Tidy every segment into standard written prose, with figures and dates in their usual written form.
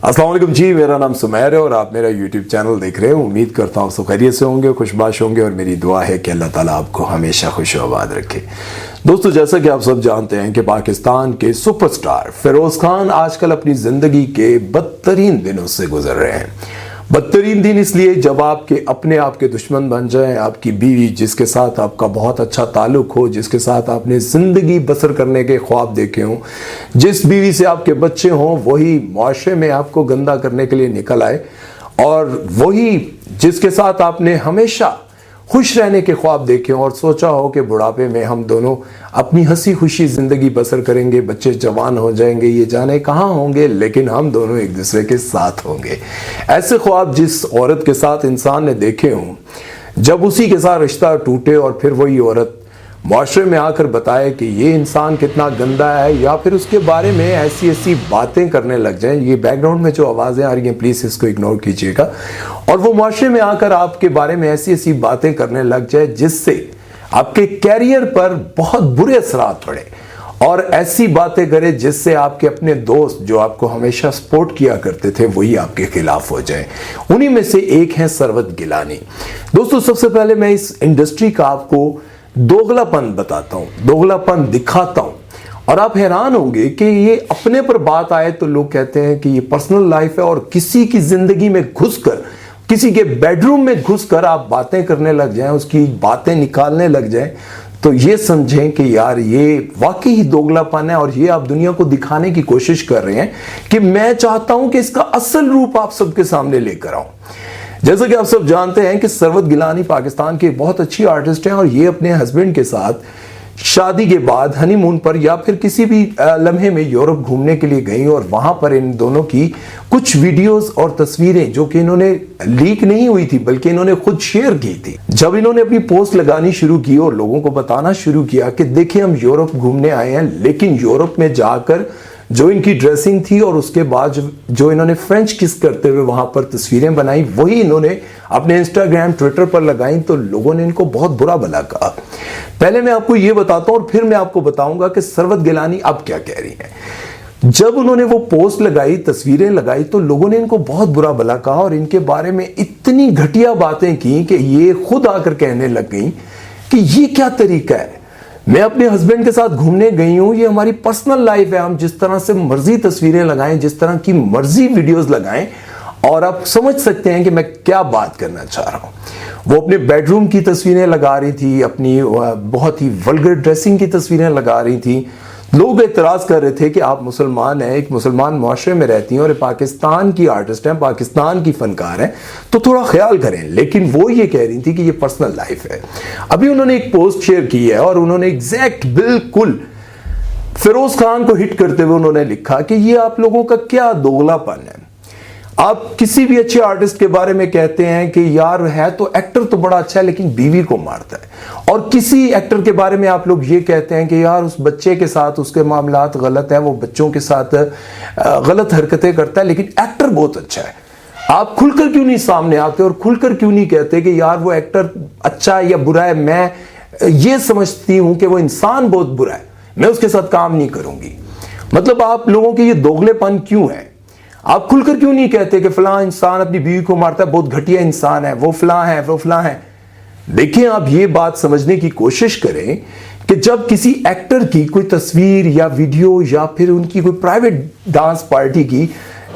अस्सलाम वालेकुम जी, मेरा नाम सुमैर है और आप मेरा यूट्यूब चैनल देख रहे हैं। उम्मीद करता हूँ सब खैरियत से होंगे, खुशबाश होंगे और मेरी दुआ है कि अल्लाह ताला आपको हमेशा खुश आबाद रखे। दोस्तों, जैसा कि आप सब जानते हैं कि पाकिस्तान के सुपरस्टार फिरोज खान आजकल अपनी जिंदगी के बदतरीन दिनों से गुजर रहे हैं। बदतरीन दिन इसलिए जब आपके अपने आप के दुश्मन बन जाएं, आपकी बीवी जिसके साथ आपका बहुत अच्छा ताल्लुक हो, जिसके साथ आपने जिंदगी बसर करने के ख्वाब देखे हों, जिस बीवी से आपके बच्चे हों, वही मुआशरे में आपको गंदा करने के लिए निकल आए, और वही जिसके साथ आपने हमेशा खुश रहने के ख्वाब देखे और सोचा हो कि बुढ़ापे में हम दोनों अपनी हंसी खुशी जिंदगी बसर करेंगे, बच्चे जवान हो जाएंगे, ये जाने कहाँ होंगे, लेकिन हम दोनों एक दूसरे के साथ होंगे। ऐसे ख्वाब जिस औरत के साथ इंसान ने देखे हों, जब उसी के साथ रिश्ता टूटे और फिर वही औरत मुआशरे में आकर बताए कि ये इंसान कितना गंदा है, या फिर उसके बारे में ऐसी ऐसी बातें करने लग जाएं। ये बैकग्राउंड में जो आवाज़ें आ रही हैं प्लीज़ इसको इग्नोर कीजिएगा। और वो मुआशरे में आकर आपके बारे में ऐसी ऐसी बातें करने लग जाए जिससे आपके कैरियर पर बहुत बुरे असरात पड़े, और ऐसी बातें करे जिससे आपके अपने दोस्त जो आपको हमेशा सपोर्ट किया करते थे वही आपके खिलाफ हो जाए। उन्हीं में से एक है सरवत गिलानी। दोस्तों, सबसे पहले मैं इस इंडस्ट्री का आपको दोगलापन बताता हूं, दोगलापन दिखाता हूं, और आप हैरान होंगे कि ये अपने पर बात आए तो लोग कहते हैं कि ये पर्सनल लाइफ है, और किसी की जिंदगी में घुसकर, किसी के बेडरूम में घुसकर आप बातें करने लग जाएं, उसकी बातें निकालने लग जाएं, तो ये समझें कि यार ये वाकई ही दोगलापन है, और ये आप दुनिया को दिखाने की कोशिश कर रहे हैं कि मैं चाहता हूं कि इसका असल रूप आप सबके सामने लेकर आऊं। जैसा कि आप सब जानते हैं कि सरवत गिलानी पाकिस्तान की बहुत अच्छी आर्टिस्ट हैं, और ये अपने हस्बैंड के साथ शादी के बाद हनीमून पर या फिर किसी भी लम्हे में यूरोप घूमने के लिए गई, और वहां पर इन दोनों की कुछ वीडियोस और तस्वीरें जो कि इन्होंने लीक नहीं हुई थी बल्कि इन्होंने खुद शेयर की थी, जब इन्होंने अपनी पोस्ट लगानी शुरू की और लोगों को बताना शुरू किया कि देखिए हम यूरोप घूमने आए हैं, लेकिन यूरोप में जाकर जो इनकी ड्रेसिंग थी और उसके बाद जो इन्होंने फ्रेंच किस करते हुए वहां पर तस्वीरें बनाई, वही इन्होंने अपने इंस्टाग्राम ट्विटर पर लगाई, तो लोगों ने इनको बहुत बुरा भला कहा। पहले मैं आपको यह बताता हूं और फिर मैं आपको बताऊंगा कि सरवत गिलानी अब क्या कह रही है। जब उन्होंने वो पोस्ट लगाई, तस्वीरें लगाई, तो लोगों ने इनको बहुत बुरा भला कहा और इनके बारे में इतनी घटिया बातें की कि ये खुद आकर कहने लग गई कि ये क्या तरीका है, मैं अपने हस्बैंड के साथ घूमने गई हूं, ये हमारी पर्सनल लाइफ है, हम जिस तरह से मर्जी तस्वीरें लगाएं, जिस तरह की मर्जी वीडियोस लगाएं, और आप समझ सकते हैं कि मैं क्या बात करना चाह रहा हूं। वो अपने बेडरूम की तस्वीरें लगा रही थी, अपनी बहुत ही वल्गर ड्रेसिंग की तस्वीरें लगा रही थी। लोग एतराज कर रहे थे कि आप मुसलमान हैं, एक मुसलमान मुआशरे में रहती हैं और पाकिस्तान की आर्टिस्ट हैं, पाकिस्तान की फनकार हैं, तो थोड़ा ख्याल करें। लेकिन वो ये कह रही थी कि ये पर्सनल लाइफ है। अभी उन्होंने एक पोस्ट शेयर की है और उन्होंने एग्जैक्ट बिल्कुल फिरोज खान को हिट करते हुए उन्होंने लिखा कि ये आप लोगों का क्या दोगलापन है। आप किसी भी अच्छे आर्टिस्ट के बारे में कहते हैं कि यार है तो एक्टर तो बड़ा अच्छा है लेकिन बीवी को मारता है, और किसी एक्टर के बारे में आप लोग ये कहते हैं कि यार उस बच्चे के साथ उसके मामलात गलत हैं, वो बच्चों के साथ गलत हरकतें करता है, लेकिन एक्टर बहुत अच्छा है। आप खुलकर क्यों नहीं सामने आते और खुलकर क्यों नहीं कहते कि यार वो एक्टर अच्छा है या बुरा है, मैं ये समझती हूं कि वो इंसान बहुत बुरा है, मैं उसके साथ काम नहीं करूंगी। मतलब आप लोगों के ये दोगलेपन क्यों है? आप खुलकर क्यों नहीं कहते कि फलां इंसान अपनी बीवी को मारता है, बहुत घटिया इंसान है, वो फलां है, वो फलां है। देखिए, आप ये बात समझने की कोशिश करें कि जब किसी एक्टर की कोई तस्वीर या वीडियो या फिर उनकी कोई प्राइवेट डांस पार्टी की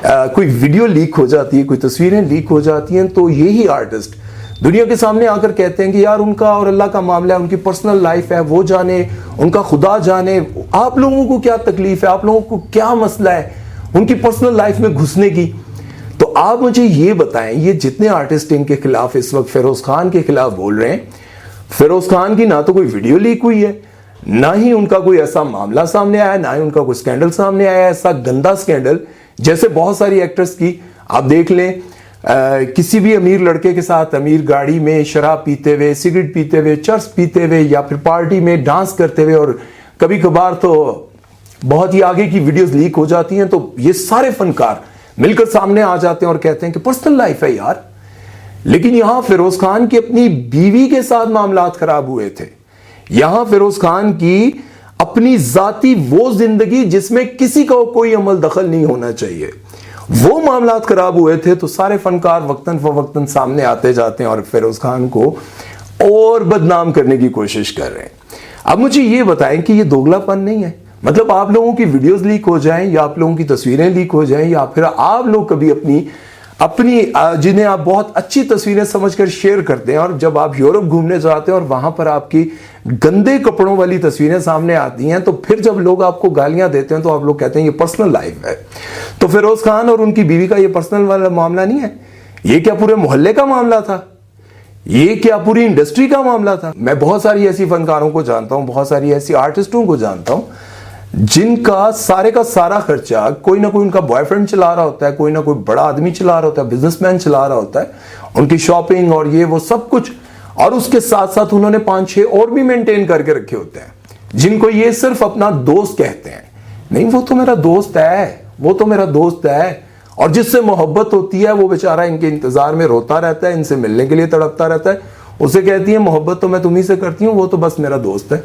कोई वीडियो लीक हो जाती है, कोई तस्वीरें लीक हो जाती हैं, तो यही आर्टिस्ट दुनिया के सामने आकर कहते हैं कि यार उनका और अल्लाह का मामला है, उनकी पर्सनल लाइफ है, वो जाने, उनका खुदा जाने, आप लोगों को क्या तकलीफ है, आप लोगों को क्या मसला है उनकी पर्सनल लाइफ में घुसने की। तो आप मुझे ये बताएं, ये जितने आर्टिस्ट इनके खिलाफ इस वक्त फिरोज खान के खिलाफ बोल रहे हैं, फिरोज खान की ना तो कोई वीडियो लीक हुई है, ना ही उनका कोई ऐसा मामला सामने आया, ना ही उनका कोई स्कैंडल सामने आया, ऐसा गंदा स्कैंडल जैसे बहुत सारी एक्ट्रेस की आप देख लें। किसी भी अमीर लड़के के साथ अमीर गाड़ी में शराब पीते हुए, सिगरेट पीते हुए, चर्स पीते हुए, या फिर पार्टी में डांस करते हुए, और कभी कभार तो बहुत ही आगे की वीडियोस लीक हो जाती हैं, तो ये सारे फनकार मिलकर सामने आ जाते हैं और कहते हैं कि पर्सनल लाइफ है यार। लेकिन यहां फिरोज खान की अपनी बीवी के साथ मामलात खराब हुए थे। यहां फिरोज खान की अपनी जाती वो जिंदगी जिसमें किसी को कोई अमल दखल नहीं होना चाहिए, वो मामलात खराब हुए थे तो सारे फनकार वक्तन फवक्तन सामने आते जाते हैं और फिरोज खान को और बदनाम करने की कोशिश कर रहे हैं। अब मुझे ये बताएं कि ये दोगलापन नहीं है? मतलब आप लोगों की वीडियोस लीक हो जाएं या आप लोगों की तस्वीरें लीक हो जाएं या फिर आप लोग कभी अपनी जिन्हें आप बहुत अच्छी तस्वीरें समझकर शेयर करते हैं और जब आप यूरोप घूमने जाते हैं और वहां पर आपकी गंदे कपड़ों वाली तस्वीरें सामने आती हैं तो फिर जब लोग आपको गालियां देते हैं तो आप लोग कहते हैं ये पर्सनल लाइफ है। तो फिरोज खान और उनकी बीवी का ये पर्सनल वाला मामला नहीं है? ये क्या पूरे मोहल्ले का मामला था? ये क्या पूरी इंडस्ट्री का मामला था? मैं बहुत सारी ऐसी फनकारों को जानता हूं, बहुत सारी ऐसी आर्टिस्टों को जानता हूं जिनका सारे का सारा खर्चा कोई ना कोई उनका बॉयफ्रेंड चला रहा होता है, कोई ना कोई बड़ा आदमी चला रहा होता है, बिजनेसमैन चला रहा होता है, उनकी शॉपिंग और ये वो सब कुछ, और उसके साथ साथ उन्होंने 5-6 और भी मेंटेन करके रखे होते हैं जिनको ये सिर्फ अपना दोस्त कहते हैं। नहीं, वो तो मेरा दोस्त है, वो तो मेरा दोस्त है, और जिससे मोहब्बत होती है वो बेचारा इनके इंतजार में रोता रहता है, इनसे मिलने के लिए तड़पता रहता है। उसे कहती है मोहब्बत तो मैं तुम्ही से करती हूँ, वो तो बस मेरा दोस्त है।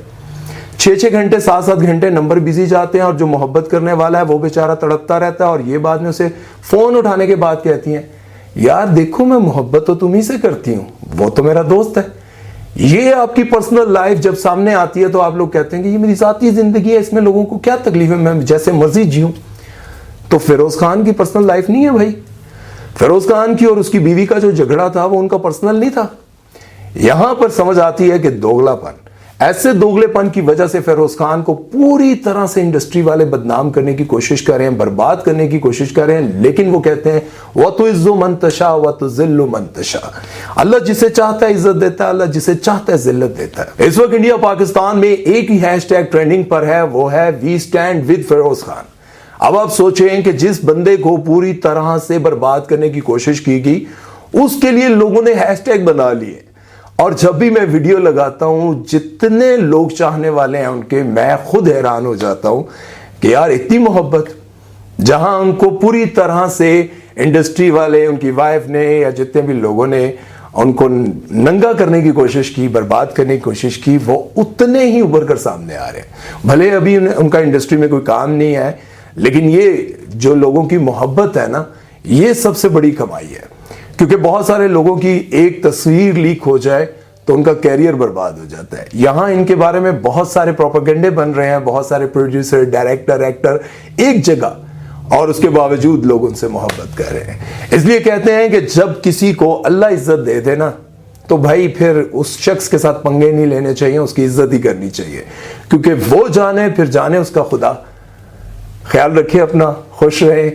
6-6 घंटे 7-7 घंटे नंबर बिजी जाते हैं और जो मोहब्बत करने वाला है वो बेचारा तड़पता रहता है, और ये बाद में उसे फोन उठाने के बाद कहती हैं यार देखो मैं मोहब्बत तो तुम्ही से करती हूँ, वो तो मेरा दोस्त है। ये आपकी पर्सनल लाइफ जब सामने आती है तो आप लोग कहते हैं कि ये मेरी जाती जिंदगी है, इसमें लोगों को क्या तकलीफ है, मैं जैसे मर्जी जीऊं। तो फिरोज खान की पर्सनल लाइफ नहीं है भाई। फिरोज खान की और उसकी बीवी का जो झगड़ा था वो उनका पर्सनल नहीं था। यहां पर समझ आती है कि दोगलापन, ऐसे दोगलेपन की वजह से फिरोज खान को पूरी तरह से इंडस्ट्री वाले बदनाम करने की कोशिश कर रहे हैं, बर्बाद करने की कोशिश कर रहे हैं। लेकिन वो कहते हैं व तो इज्जो मंतशा व तो जिल्लु मंतशा, अल्लाह जिसे चाहता है इज्जत देता है, अल्लाह जिसे चाहता है जिल्लत देता है। इस वक्त इंडिया पाकिस्तान में एक ही हैशटैग ट्रेंडिंग पर है, वो है we stand with Feroz Khan. अब आप सोचें कि जिस बंदे को पूरी तरह से बर्बाद करने की कोशिश की गई उसके लिए लोगों ने हैशटैग बना लिए, और जब भी मैं वीडियो लगाता हूं जितने लोग चाहने वाले हैं उनके, मैं खुद हैरान हो जाता हूं कि यार इतनी मोहब्बत, जहां उनको पूरी तरह से इंडस्ट्री वाले, उनकी वाइफ ने या जितने भी लोगों ने उनको नंगा करने की कोशिश की, बर्बाद करने की कोशिश की, वो उतने ही उभर कर सामने आ रहे हैं। भले अभी उनका इंडस्ट्री में कोई काम नहीं है, लेकिन ये जो लोगों की मोहब्बत है ना, ये सबसे बड़ी कमाई है। क्योंकि बहुत सारे लोगों की एक तस्वीर लीक हो जाए तो उनका कैरियर बर्बाद हो जाता है। यहां इनके बारे में बहुत सारे प्रोपेगेंडे बन रहे हैं, बहुत सारे प्रोड्यूसर, डायरेक्टर, एक्टर एक जगह, और उसके बावजूद लोग उनसे मोहब्बत कर रहे हैं। इसलिए कहते हैं कि जब किसी को अल्लाह इज्जत दे दे ना, तो भाई फिर उस शख्स के साथ पंगे नहीं लेने चाहिए, उसकी इज्जत ही करनी चाहिए, क्योंकि वो जाने फिर जाने उसका खुदा। ख्याल रखिए अपना, खुश रहे,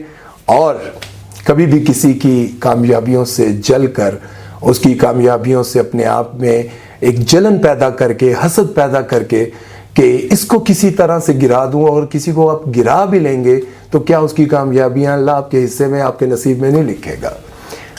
और कभी भी किसी की कामयाबियों से जल कर, उसकी कामयाबियों से अपने आप में एक जलन पैदा करके, हसद पैदा करके कि इसको किसी तरह से गिरा दूं, और किसी को आप गिरा भी लेंगे तो क्या उसकी कामयाबियां अल्लाह आपके हिस्से में, आपके नसीब में नहीं लिखेगा।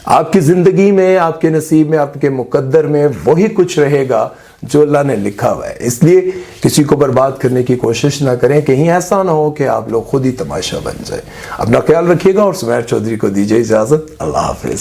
आपकी जिंदगी में, आपके नसीब में, आपके मुकद्दर में वही कुछ रहेगा जो अल्लाह ने लिखा हुआ है। इसलिए किसी को बर्बाद करने की कोशिश ना करें, कहीं ऐसा ना हो कि आप लोग खुद ही तमाशा बन जाए। अपना ख्याल रखिएगा और सुमैर चौधरी को दीजिए इजाजत। अल्लाह हाफिज।